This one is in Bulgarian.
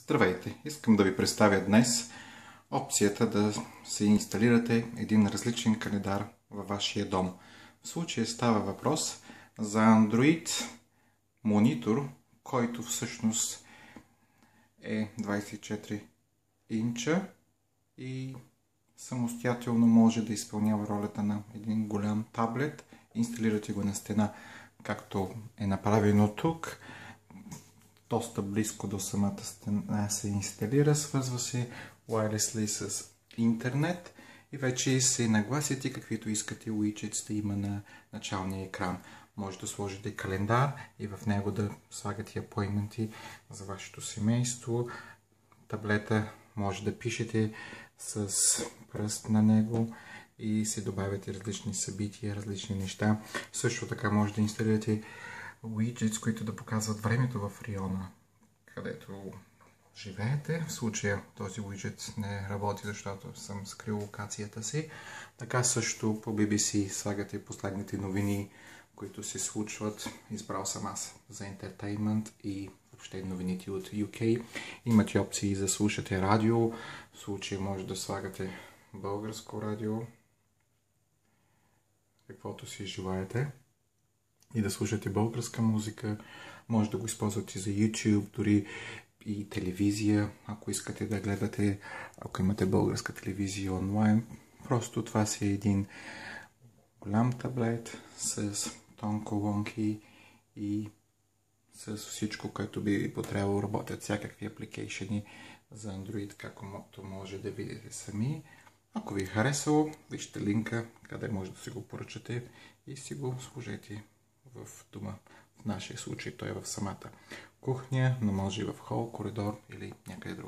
Здравейте! Искам да ви представя днес опцията да се инсталирате един различен календар във вашия дом. В случая става въпрос за Android монитор, който всъщност е 24 инча и самостоятелно може да изпълнява ролята на един голям таблет. Инсталирате го на стена, както е направено тук. Доста близко до самата стена се инсталира, свързва се wirelessly с интернет и вече се нагласите каквито искате widgets да има на началния екран. Може да сложите календар и в него да слагате апойменти за вашето семейство. Таблета може да пишете с пръст на него и се добавяте различни събития, различни неща. Също така може да инсталирате widgets, които да показват времето в района, където живеете. В случая този widget не работи, защото съм скрил локацията си. Така също по BBC слагате последните новини, които се случват. Избрал съм аз за Entertainment и въобще новините от UK. Имате опции за слушате радио. В случая може да слагате българско радио, каквото си желаете, и да слушате българска музика. Може да го използвате за YouTube, дори и телевизия, ако искате да гледате, ако имате българска телевизия онлайн. Просто това си е един голям таблет с тон колонки и с всичко, което би потребало. Работят всякакви апликейшени за Android, както може да видите сами. Ако ви е харесало, вижте линка, къде може да си го поръчате и си го сложете в дома. В нашия случай той е в самата кухня, но може и в хол, коридор или някъде друг.